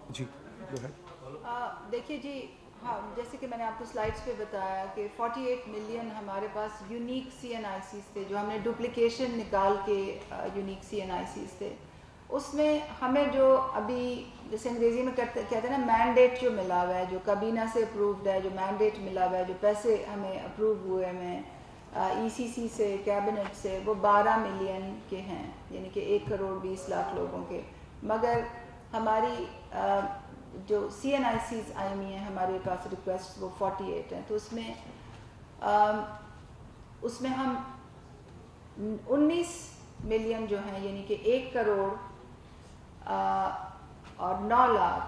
جی دیکھیے جی، ہاں جیسے کہ میں نے آپ کو سلائڈس پہ بتایا کہ 48 ملین ہمارے پاس یونیک CNICs تھے، جو ہم نے ڈپلیکیشن نکال کے یونیک CNICs تھے. اس میں ہمیں جو ابھی جیسے انگریزی میں کہتے ہیں نا مینڈیٹ جو ملا ہوا ہے، جو کابینہ سے اپرووڈ ہے، جو مینڈیٹ ملا ہوا ہے، جو پیسے ہمیں اپروو ہوئے ہیں ECC سے، کیبنٹ سے، وہ 12 ملین کے ہیں، یعنی کہ 1 کروڑ 20 لاکھ لوگوں کے. مگر ہماری جو CNICs آئی ہوئی ہیں ہمارے پاس ریکویسٹ، وہ 48 ہیں. تو اس میں ہم 19 ملین جو ہیں، یعنی کہ 1 کروڑ اور 9 لاکھ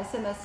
SMS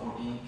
14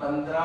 15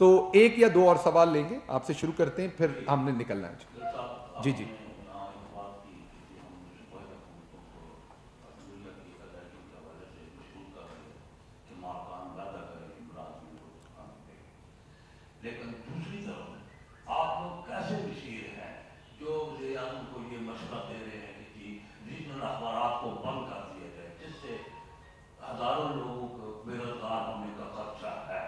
تو ایک یا دو اور سوال لیں گے, آپ سے شروع کرتے ہیں, پھر ہم نے نکلنا ہے. جی جی لیکن دوسری طرف آپ لوگ کیسے مشیر ہیں جو وزیر اعظم کو یہ مشورہ دے رہے ہیں کہ جی ریجنل اخبارات کو بند کر دیے گئے جس سے ہزاروں لوگوں کو بے روزگار ہونے کا خدشہ ہے.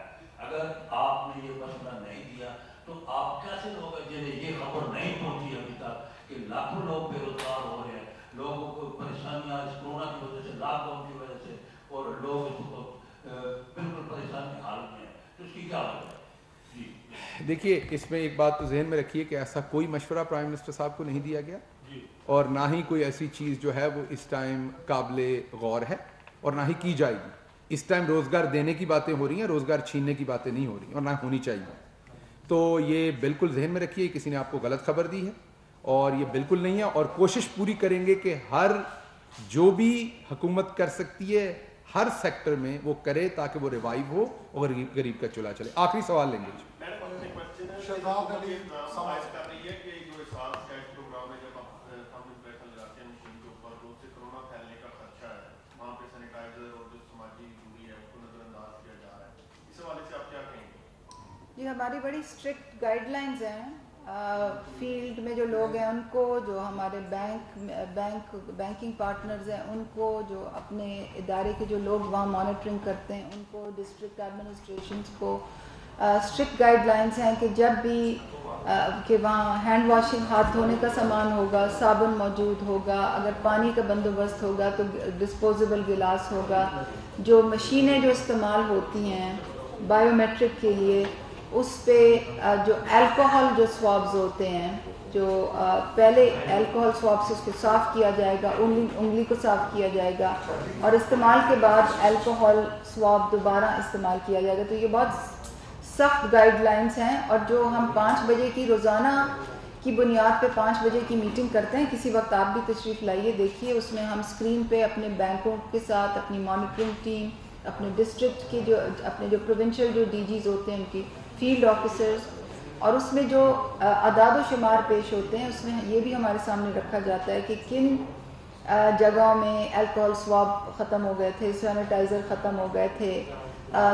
اگر آپ نے یہ مشورہ نہیں دیا تو آپ کیسے لوگ ہیں جنہیں یہ خبر نہیں پہنچی ابھی تک کہ لاکھوں لوگ بے روزگار ہو رہے ہیں, لوگوں کو پریشانیاں اس کورونا کی وجہ سے, لاک ڈاؤن کی وجہ سے, اور لوگ اس کو بالکل پریشانی کی حالت میں ہیں, تو اس کی کیا وجہ ہے؟ دیکھیے اس میں ایک بات تو ذہن میں رکھیے کہ ایسا کوئی مشورہ پرائم منسٹر صاحب کو نہیں دیا گیا, اور نہ ہی کوئی ایسی چیز جو ہے وہ اس ٹائم قابل غور ہے, اور نہ ہی کی جائے گی. اس ٹائم روزگار دینے کی باتیں ہو رہی ہیں, روزگار چھیننے کی باتیں نہیں ہو رہی, اور نہ ہونی چاہیے. تو یہ بالکل ذہن میں رکھیے, کسی نے آپ کو غلط خبر دی ہے, اور یہ بالکل نہیں ہے. اور کوشش پوری کریں گے کہ ہر جو بھی حکومت کر سکتی ہے ہر سیکٹر میں وہ کرے تاکہ وہ ریوائیو ہو اور غریب کا چولہا چلے. آخری سوال لیں گے. شہزاد علی سماج کر رہی ہے کہ جو احساس کیش پروگرام میں جب ہم انفلیشن لگاتے ہیں مشین کے اوپر تو اس سے کرونا پھیلنے کا خدشہ ہے, وہاں پہ سینیٹائزر اور جو سماجی دوری ہے اس کو نظر انداز کیا جا رہا ہے, اس حوالے سے آپ کیا کہیں گے؟ جی ہماری بڑی اسٹرکٹ گائیڈ لائنز ہیں. فیلڈ میں جو لوگ ہیں ان کو, جو ہمارے بینکنگ پارٹنرز ہیں ان کو, جو اپنے ادارے کے جو لوگ وہاں مانیٹرنگ کرتے ہیں ان کو, ڈسٹرکٹ ایڈمنسٹریشنز کو اسٹرکٹ گائیڈ لائنز ہیں کہ جب بھی کہ وہاں ہینڈ واشنگ, ہاتھ دھونے کا سامان ہوگا, صابن موجود ہوگا, اگر پانی کا بندوبست ہوگا تو ڈسپوزیبل گلاس ہوگا, جو مشینیں جو استعمال ہوتی ہیں بائیو میٹرک کے لیے اس پہ جو الکوہل جو سوابز ہوتے ہیں, جو پہلے الکوہل سواب سے اس کو صاف کیا جائے گا, انگلی کو صاف کیا جائے گا, اور استعمال کے بعد الکوہل سواب دوبارہ استعمال کیا جائے گا. تو یہ بہت سخت گائیڈ لائنز ہیں. اور جو ہم 5 بجے کی روزانہ کی بنیاد پہ 5 بجے کی میٹنگ کرتے ہیں, کسی وقت آپ بھی تشریف لائیے دیکھیے, اس میں ہم اسکرین پہ اپنے بینکوں کے ساتھ اپنی مانیٹرنگ ٹیم, اپنے ڈسٹرکٹ کے جو اپنے جو پروونشل جو ڈی جیز ہوتے ہیں ان کی فیلڈ آفیسرز, اور اس میں جو اعداد و شمار پیش ہوتے ہیں اس میں یہ بھی ہمارے سامنے رکھا جاتا ہے کہ کن جگہوں میں الکوہل سواب ختم ہو گئے تھے, سینیٹائزر ختم ہو گئے تھے.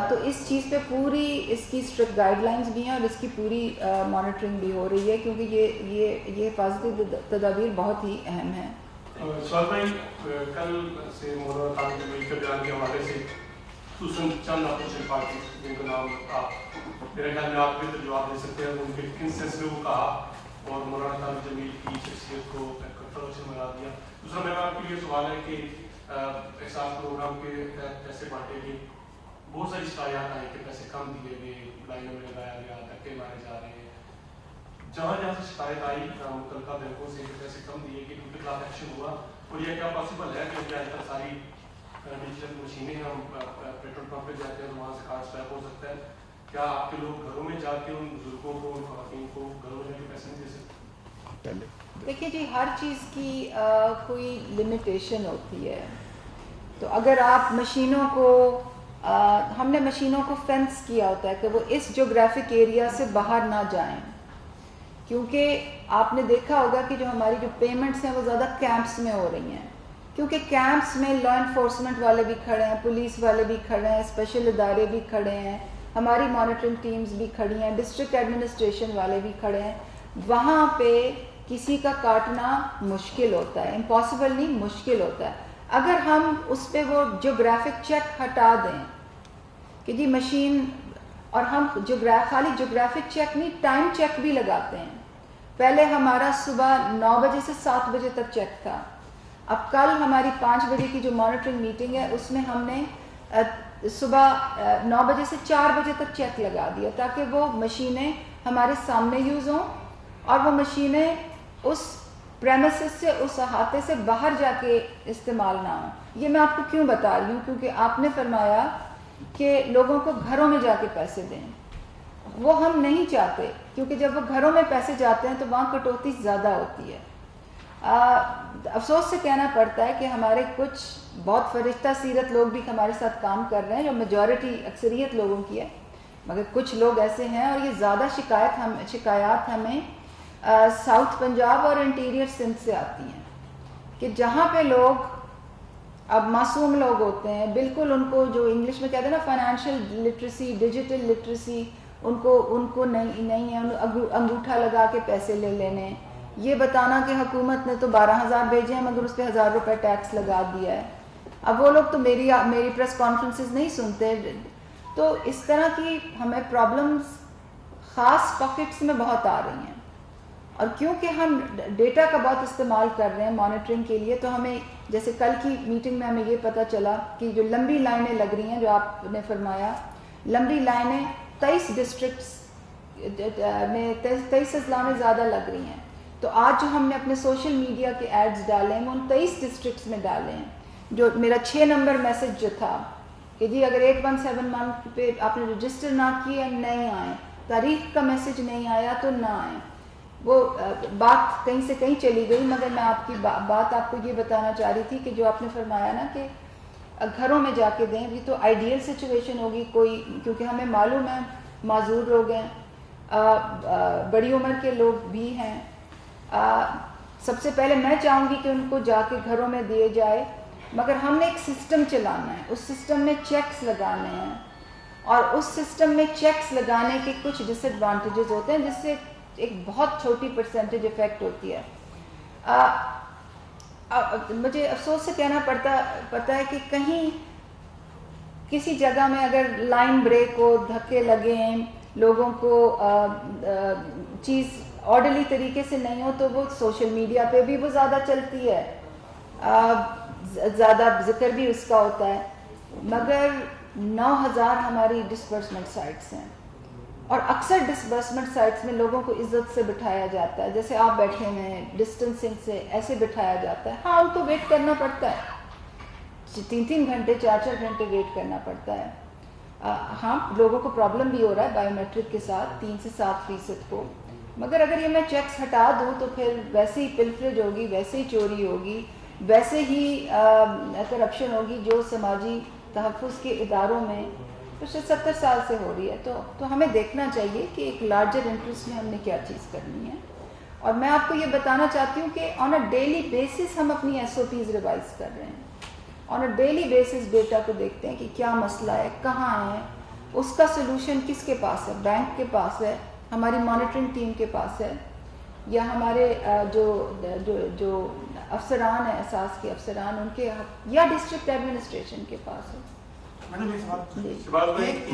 تو اس چیز پہ پوری اس کی اسٹرکٹ گائیڈ لائنز بھی ہیں اور اس کی پوری مانیٹرنگ بھی ہو رہی ہے, کیونکہ یہ حفاظتی تدابیر بہت ہی اہم ہیں. سوال بھائی, کل سے مولانا طارق جمیل کے بیان کے حوالے سے خصوصاً چند اپوزیشن پارٹی جن کا نام آپ میرے خیال میں آپ بھی جواب دے سکتے ہیں, ان کے کن سینس میں وہ کہا اور مولانا طارق جمیل کی شخصیت کو کنٹروورشل بنا دیا. دوسرا میرا آپ کے لیے سوال ہے کہ احساس پروگرام کے تحت پیسے بانٹے گئے, بہت ساری شکایات آئی کہ پیسے کم دیے گئے, لائنوں میں لگایا گیا, دھکے مارے جا رہے ہیں. جہاں جہاں سے شکایت آئی متعلقہ بینکوں سے کہ پیسے کم دیے گئے, ان کے خلاف ایکشن ہوا, اور یہ کیا پاسبل ہے کہ آج کل ساری ڈیجیٹل مشینیں ہم پیٹرول پمپ پہ جاتے ہیں تو وہاں سے کارڈ سوائپ ہو سکتا ہے, کیا آپ کے لوگ گھروں میں جا کے ان بزرگوں کو, ان خواتین کو گھروں میں جا کے پیسے نہیں دے سکتے؟ دیکھیے جی, ہر چیز کی کوئی لمیٹیشن ہوتی ہے. تو اگر آپ مشینوں کو, ہم نے مشینوں کو فینس کیا ہوتا ہے کہ وہ اس جیوگرافک ایریا سے باہر نہ جائیں, کیونکہ آپ نے دیکھا ہوگا کہ جو ہماری جو پیمنٹس ہیں وہ زیادہ کیمپس میں ہو رہی ہیں, کیونکہ کیمپس میں لا انفورسمنٹ والے بھی کھڑے ہیں, پولیس والے بھی کھڑے ہیں, اسپیشل ادارے بھی کھڑے ہیں, ہماری مانیٹرنگ ٹیمز بھی کھڑی ہیں, ڈسٹرکٹ ایڈمنسٹریشن والے بھی کھڑے ہیں. وہاں پہ کسی کا کاٹنا مشکل ہوتا ہے, امپاسبل نہیں, مشکل ہوتا ہے. اگر ہم اس پہ وہ جیوگرافک چیک ہٹا دیں کہ جی مشین, اور ہم خالی جیوگرافک چیک نہیں, ٹائم چیک بھی لگاتے ہیں. پہلے ہمارا صبح 9 بجے سے 7 بجے تک چیک تھا, اب کل ہماری 5 بجے کی جو مانیٹرنگ میٹنگ ہے اس میں ہم نے صبح 9 بجے سے 4 بجے تک چیک لگا دیا تاکہ وہ مشینیں ہمارے سامنے یوز ہوں, اور وہ مشینیں اس پریمیسز سے, اس احاطے سے باہر جا کے استعمال نہ ہوں. یہ میں آپ کو کیوں بتا رہی ہوں, کیونکہ آپ نے فرمایا کہ لوگوں کو گھروں میں جا کے پیسے دیں, وہ ہم نہیں چاہتے, کیونکہ جب وہ گھروں میں پیسے جاتے ہیں تو وہاں کٹوتی زیادہ ہوتی ہے. افسوس سے کہنا پڑتا ہے کہ ہمارے کچھ بہت فرشتہ سیرت لوگ بھی ہمارے ساتھ کام کر رہے ہیں, جو میجورٹی اکثریت لوگوں کی ہے, مگر کچھ لوگ ایسے ہیں, اور یہ زیادہ شکایات ہمیں ساؤتھ پنجاب اور انٹیریئر سندھ سے آتی ہیں, کہ جہاں پہ لوگ اب معصوم لوگ ہوتے ہیں, بالکل ان کو جو انگلش میں کہتے ہیں نا فائنینشیل لٹریسی, ڈیجیٹل لٹریسی ان کو نہیں ہے, انگوٹھا لگا کے پیسے لے لینے, یہ بتانا کہ حکومت نے تو 12,000 بھیجے ہیں مگر اس پہ 1,000 روپے ٹیکس لگا دیا ہے. اب وہ لوگ تو میری پریس کانفرنسز نہیں سنتے. تو اس طرح کی ہمیں پرابلمز خاص پاکٹس میں بہت آ رہی ہیں, اور کیونکہ ہم ڈیٹا کا بہت استعمال کر رہے ہیں مانیٹرنگ کے لیے, تو ہمیں جیسے کل کی میٹنگ میں ہمیں یہ پتہ چلا کہ جو لمبی لائنیں لگ رہی ہیں, جو آپ نے فرمایا لمبی لائنیں 23 ڈسٹرکٹس میں 23 اضلاع میں زیادہ لگ رہی ہیں. تو آج جو ہم نے اپنے سوشل میڈیا کے ایڈز ڈالے ہیں وہ ان 23 ڈسٹرکٹس میں ڈالے ہیں. جو میرا 6 نمبر میسج جو تھا کہ جی اگر 8171 پہ آپ نے رجسٹر نہ کیے نہیں آئیں, تاریخ کا میسج نہیں آیا تو نہ آئیں, وہ بات کہیں سے کہیں چلی گئی. مگر میں آپ کی بات آپ کو یہ بتانا چاہ رہی تھی کہ جو آپ نے فرمایا نا کہ گھروں میں جا کے دیں, یہ تو آئیڈیل سچویشن ہوگی کوئی, کیونکہ ہمیں معلوم ہے معذور لوگ ہیں, بڑی عمر کے لوگ بھی ہیں. سب سے پہلے میں چاہوں گی کہ ان کو جا کے گھروں میں دیے جائے, مگر ہم نے ایک سسٹم چلانا ہے, اس سسٹم میں چیکس لگانے ہیں, اور اس سسٹم میں چیکس لگانے کے کچھ ڈس ایڈوانٹیجز ہوتے ہیں جس سے ایک بہت چھوٹی پرسنٹیج افیکٹ ہوتی ہے. مجھے افسوس سے کہنا پڑتا ہے کہ کہیں کسی جگہ میں اگر لائن بریک ہو, دھکے لگیں, لوگوں کو چیز آرڈرلی طریقے سے نہیں ہو, تو وہ سوشل میڈیا پہ بھی وہ زیادہ چلتی ہے, زیادہ ذکر بھی اس کا ہوتا ہے. مگر 9,000 ہماری ڈسبرسمنٹ سائٹس ہیں, اور اکثر ڈسبرسمنٹ سائٹس میں لوگوں کو عزت سے بٹھایا جاتا ہے, جیسے آپ بیٹھے ہوئے ہیں ڈسٹنسنگ سے ایسے بٹھایا جاتا ہے. ہاں ان کو ویٹ کرنا پڑتا ہے, 3 گھنٹے 4 گھنٹے ویٹ کرنا پڑتا ہے. ہاں لوگوں کو پرابلم بھی ہو رہا ہے بائیو میٹرک کے ساتھ 3 سے 7% کو, مگر اگر یہ میں چیکس ہٹا دوں تو پھر ویسے ہی پلفریج ہوگی, ویسے ہی چوری ہوگی, ویسے ہی کرپشن ہوگی جو سماجی تحفظ کے اداروں میں پچھلے 70 سال سے ہو رہی ہے. تو ہمیں دیکھنا چاہیے کہ ایک لارجر انٹرسٹ میں ہم نے کیا چیز کرنی ہے. اور میں آپ کو یہ بتانا چاہتی ہوں کہ آن اے ڈیلی بیسس ہم اپنی SOPs ریوائز کر رہے ہیں, آن اے ڈیلی بیسس ڈیٹا کو دیکھتے ہیں کہ کیا مسئلہ ہے, کہاں ہے, اس کا سلوشن کس کے پاس ہے, بینک کے پاس ہے, ہماری مانیٹرنگ ٹیم کے پاس ہے, یا ہمارے جو افسران ہیں, احساس کے افسران ان کے, یا ڈسٹرکٹ ایڈمنسٹریشن کے پاس ہے.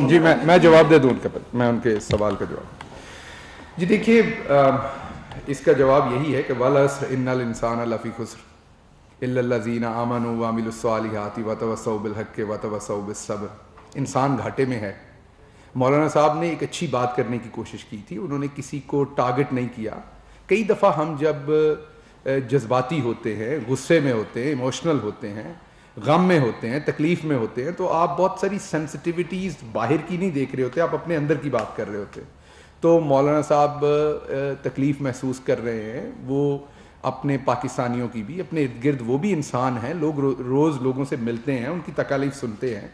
جی میں جواب دے دوں میں ان کے سوال کا جواب. جی دیکھیے اس کا جواب یہی ہے کہ والعصر ان الانسان لفی خسر الا الذین آمنوا وعملوا الصالحات وتواصوا بالحق وتواصوا بالصبر. انسان گھاٹے میں ہے. مولانا صاحب نے ایک اچھی بات کرنے کی کوشش کی تھی, انہوں نے کسی کو ٹارگٹ نہیں کیا. کئی دفعہ ہم جب جذباتی ہوتے ہیں, غصے میں ہوتے ہیں, ایموشنل ہوتے ہیں, غم میں ہوتے ہیں, تکلیف میں ہوتے ہیں, تو آپ بہت ساری سینسٹیوٹیز باہر کی نہیں دیکھ رہے ہوتے, آپ اپنے اندر کی بات کر رہے ہوتے. تو مولانا صاحب تکلیف محسوس کر رہے ہیں, وہ اپنے پاکستانیوں کی بھی, اپنے ارد گرد وہ بھی انسان ہیں, لوگ روز لوگوں سے ملتے ہیں, ان کی تکالیف سنتے ہیں.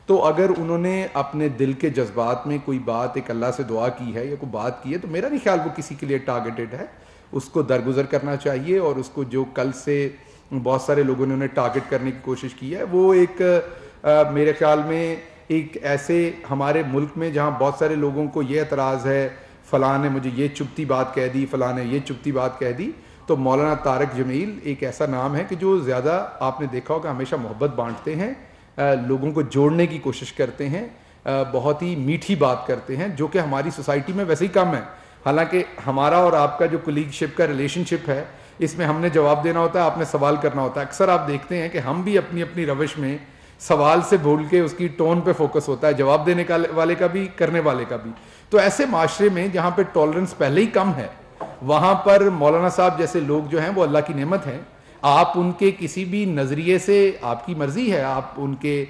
تو اگر انہوں نے اپنے دل کے جذبات میں کوئی بات ایک اللہ سے دعا کی ہے یا کوئی بات کی ہے, تو میرا نہیں خیال وہ کسی کے لیے ٹارگیٹڈ ہے. اس کو درگزر کرنا چاہیے, اور اس کو جو کل سے بہت سارے لوگوں نے انہیں ٹارگٹ کرنے کی کوشش کی ہے, وہ ایک میرے خیال میں ایک ایسے ہمارے ملک میں جہاں بہت سارے لوگوں کو یہ اعتراض ہے فلاں نے مجھے یہ چبھتی بات کہہ دی, فلاں نے یہ چبھتی بات کہہ دی, تو مولانا طارق جمیل ایک ایسا نام ہے کہ جو زیادہ آپ نے دیکھا ہوگا ہمیشہ محبت بانٹتے ہیں, لوگوں کو جوڑنے کی کوشش کرتے ہیں, بہت ہی میٹھی بات کرتے ہیں, جو کہ ہماری سوسائٹی میں ویسے ہی کم ہے. حالانکہ ہمارا اور آپ کا جو کولیگ شپ کا ریلیشن شپ ہے, اس میں ہم نے جواب دینا ہوتا ہے, آپ نے سوال کرنا ہوتا ہے. اکثر آپ دیکھتے ہیں کہ ہم بھی اپنی اپنی روش میں سوال سے بھول کے اس کی ٹون پہ فوکس ہوتا ہے, جواب دینے والے کا بھی, کرنے والے کا بھی. تو ایسے معاشرے میں جہاں پہ ٹالرنس پہلے ہی کم ہے, وہاں پر مولانا صاحب جیسے لوگ جو ہیں وہ اللہ کی نعمت ہیں. آپ ان کے کسی بھی نظریے سے, آپ کی مرضی ہے, آپ ان کے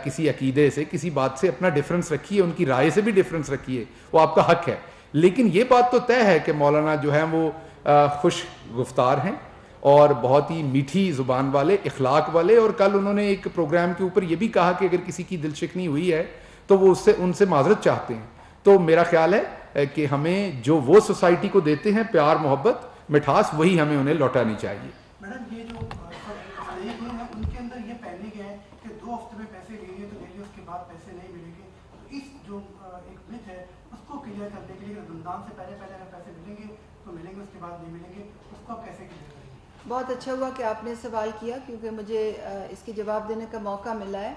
کسی عقیدے سے, کسی بات سے اپنا ڈفرینس رکھیے, ان کی رائے سے بھی ڈفرینس رکھیے, وہ آپ کا حق ہے. لیکن یہ بات تو طے ہے کہ مولانا جو ہیں وہ خوش گفتار ہیں اور بہت ہی میٹھی زبان والے, اخلاق والے. اور کل انہوں نے ایک پروگرام کے اوپر یہ بھی کہا کہ اگر کسی کی دل شکنی ہوئی ہے تو وہ ان سے معذرت چاہتے ہیں. تو میرا خیال ہے کہ ہمیں جو وہ سوسائٹی کو دیتے ہیں پیار محبت مٹھاس وہی ہمیں انہیں لوٹانی چاہیے. میڈم یہ جو ہیں ان کے اندر یہ پینک ہے کہ 2 ہفتے میں پیسے لے لیے تو لے لیے اس کے بعد پیسے نہیں ملیں گے. تو اس جو ایک مت ہے اس کو کلیئر کرنے کے لیے رمضان سے پہلے اگر پیسے ملیں گے تو ملیں گے, اس کے بعد نہیں ملیں گے, اس کو آپ کیسے کلیئر کریں گے؟ بہت اچھا ہوا کہ آپ نے سوال کیا کیونکہ مجھے اس کے جواب دینے کا موقع ملا ہے.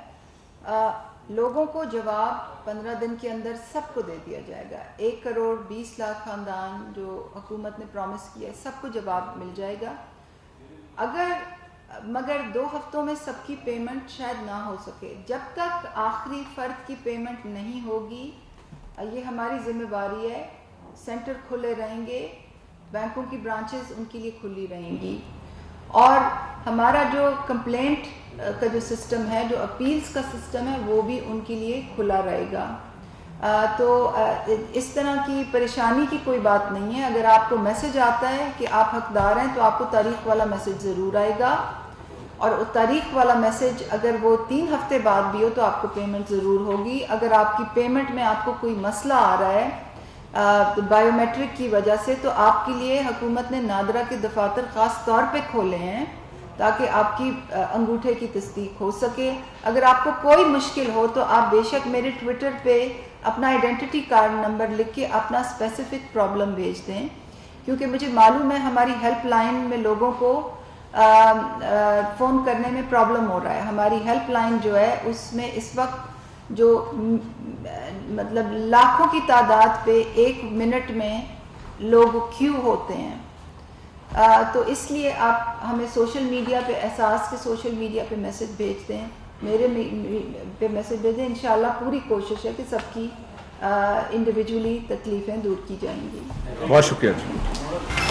لوگوں کو جواب 15 دن کے اندر سب کو دے دیا جائے گا. 1 کروڑ 20 لاکھ خاندان جو حکومت نے پرومس کیا ہے سب کو جواب مل جائے گا. مگر 2 ہفتوں میں سب کی پیمنٹ شاید نہ ہو سکے. جب تک آخری فرد کی پیمنٹ نہیں ہوگی یہ ہماری ذمہ داری ہے. سینٹر کھلے رہیں گے, بینکوں کی برانچز ان کے لیے کھلی رہیں گی, اور ہمارا جو کمپلینٹ کا جو سسٹم ہے, جو اپیلز کا سسٹم ہے, وہ بھی ان کے لیے کھلا رہے گا. تو اس طرح کی پریشانی کی کوئی بات نہیں ہے. اگر آپ کو میسج آتا ہے کہ آپ حقدار ہیں تو آپ کو تاریخ والا میسج ضرور آئے گا, اور تاریخ والا میسج اگر وہ 3 ہفتے بعد بھی ہو تو آپ کو پیمنٹ ضرور ہوگی. اگر آپ کی پیمنٹ میں آپ کو کوئی مسئلہ آ رہا ہے بائیو میٹرک کی وجہ سے, تو آپ کے لیے حکومت نے نادرا کے دفاتر خاص طور پہ کھولے ہیں تاکہ آپ کی انگوٹھے کی تصدیق ہو سکے. اگر آپ کو کوئی مشکل ہو تو آپ بے شک میرے ٹویٹر پہ اپنا آئیڈینٹی کارڈ نمبر لکھ کے اپنا اسپیسیفک پرابلم بھیج دیں, کیونکہ مجھے معلوم ہے ہماری ہیلپ لائن میں لوگوں کو فون کرنے میں پرابلم ہو رہا ہے. ہماری ہیلپ لائن جو ہے اس میں اس وقت جو مطلب لاکھوں کی تعداد پہ 1 منٹ میں لوگ کیو ہوتے ہیں. تو اس لیے آپ ہمیں سوشل میڈیا پہ احساس کے سوشل میڈیا پہ میسج بھیج دیں, میرے پہ میسج بھیج دیں. انشاءاللہ پوری کوشش ہے کہ سب کی انڈیویجولی تکلیفیں دور کی جائیں گی. بہت شکریہ.